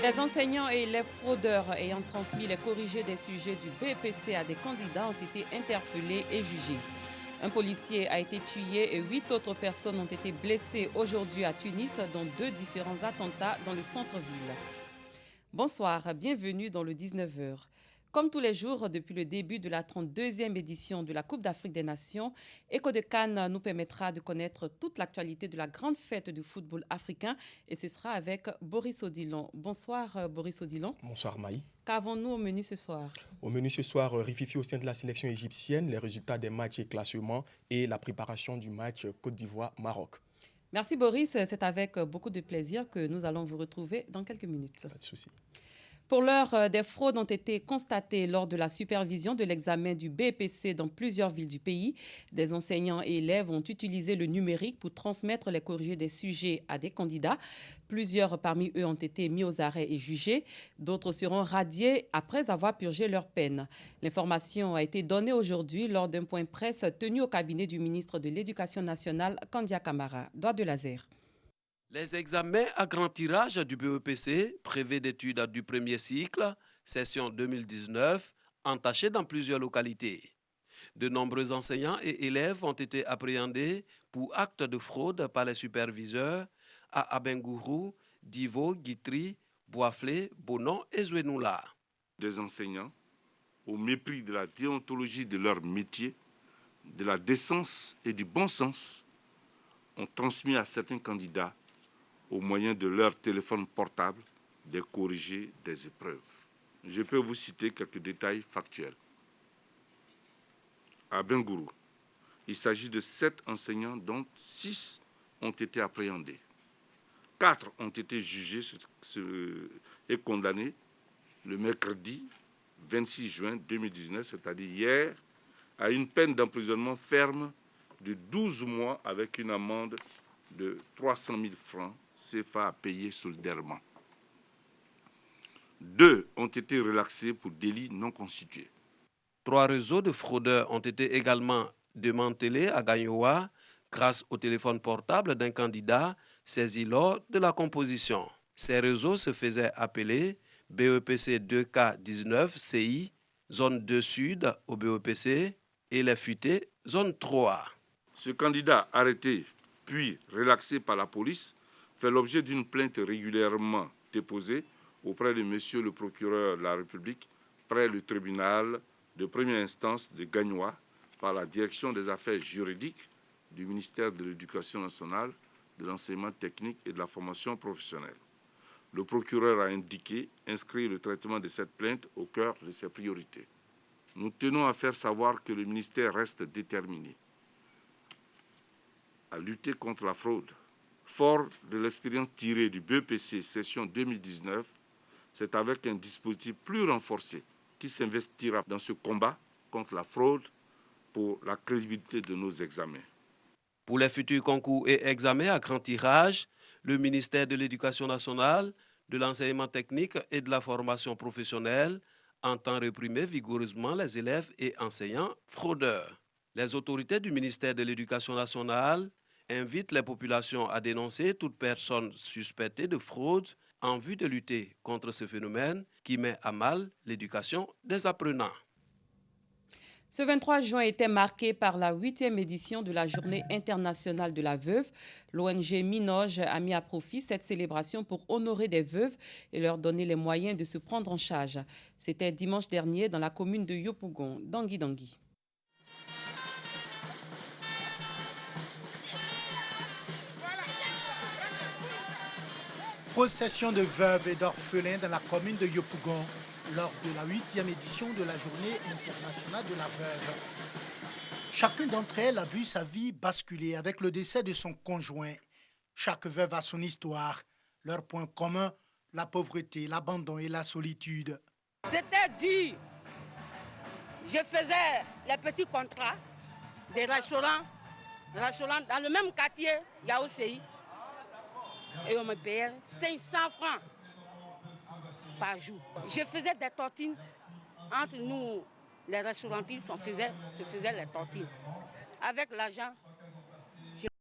Des enseignants et élèves fraudeurs ayant transmis les corrigés des sujets du BEPC à des candidats ont été interpellés et jugés. Un policier a été tué et 8 autres personnes ont été blessées aujourd'hui à Tunis dans 2 différents attentats dans le centre-ville. Bonsoir, bienvenue dans le 19h. Comme tous les jours, depuis le début de la 32e édition de la Coupe d'Afrique des Nations, Écho de Cannes nous permettra de connaître toute l'actualité de la grande fête du football africain et ce sera avec Boris Odilon. Bonsoir Boris Odilon. Bonsoir Maï. Qu'avons-nous au menu ce soir? Au menu ce soir, rififi au sein de la sélection égyptienne, les résultats des matchs et classements et la préparation du match Côte d'Ivoire-Maroc. Merci Boris, c'est avec beaucoup de plaisir que nous allons vous retrouver dans quelques minutes. Pas de souci. Pour l'heure, des fraudes ont été constatées lors de la supervision de l'examen du BEPC dans plusieurs villes du pays. Des enseignants et élèves ont utilisé le numérique pour transmettre les corrigés des sujets à des candidats. Plusieurs parmi eux ont été mis aux arrêts et jugés. D'autres seront radiés après avoir purgé leur peine. L'information a été donnée aujourd'hui lors d'un point presse tenu au cabinet du ministre de l'Éducation nationale, Kandia Camara. Doigt de laser. Les examens à grand tirage du BEPC, brevet d'études du premier cycle, session 2019, entachés dans plusieurs localités. De nombreux enseignants et élèves ont été appréhendés pour actes de fraude par les superviseurs à Abengourou, Divo, Guitry, Boisflé, Bonon et Zouenoula. Des enseignants, au mépris de la déontologie de leur métier, de la décence et du bon sens, ont transmis à certains candidats au moyen de leur téléphone portable, des corrigés des épreuves. Je peux vous citer quelques détails factuels. À Bengourou, il s'agit de 7 enseignants dont 6 ont été appréhendés. 4 ont été jugés et condamnés le mercredi 26 juin 2019, c'est-à-dire hier, à une peine d'emprisonnement ferme de 12 mois avec une amende de 300 000 francs CFA à payer solidairement. 2 ont été relaxés pour délits non constitués. 3 réseaux de fraudeurs ont été également démantelés à Gagnoa grâce au téléphone portable d'un candidat saisi lors de la composition. Ces réseaux se faisaient appeler BEPC 2K19 CI, zone 2 Sud au BEPC et les futés, zone 3A. Ce candidat arrêté puis relaxé par la police fait l'objet d'une plainte régulièrement déposée auprès de monsieur le procureur de la République près le tribunal de première instance de Gagnoa par la direction des affaires juridiques du ministère de l'Éducation nationale, de l'enseignement technique et de la formation professionnelle. Le procureur a inscrit le traitement de cette plainte au cœur de ses priorités. Nous tenons à faire savoir que le ministère reste déterminé à lutter contre la fraude. Fort de l'expérience tirée du BEPC session 2019, c'est avec un dispositif plus renforcé qui s'investira dans ce combat contre la fraude pour la crédibilité de nos examens. Pour les futurs concours et examens à grand tirage, le ministère de l'Éducation nationale, de l'enseignement technique et de la formation professionnelle entend réprimer vigoureusement les élèves et enseignants fraudeurs. Les autorités du ministère de l'Éducation nationale invite les populations à dénoncer toute personne suspectée de fraude en vue de lutter contre ce phénomène qui met à mal l'éducation des apprenants. Ce 23 juin était marqué par la 8e édition de la Journée internationale de la veuve. L'ONG Minoge a mis à profit cette célébration pour honorer des veuves et leur donner les moyens de se prendre en charge. C'était dimanche dernier dans la commune de Yopougon, Dangui. Procession de veuves et d'orphelins dans la commune de Yopougon lors de la 8e édition de la Journée internationale de la veuve. Chacune d'entre elles a vu sa vie basculer avec le décès de son conjoint. Chaque veuve a son histoire. Leur point commun, la pauvreté, l'abandon et la solitude. C'était dur. Je faisais les petits contrats des restaurants dans le même quartier, Yaousei. Et on me payait 500 francs par jour. Je faisais des tortines entre nous, les restaurantines se faisaient les tortines. Avec l'argent,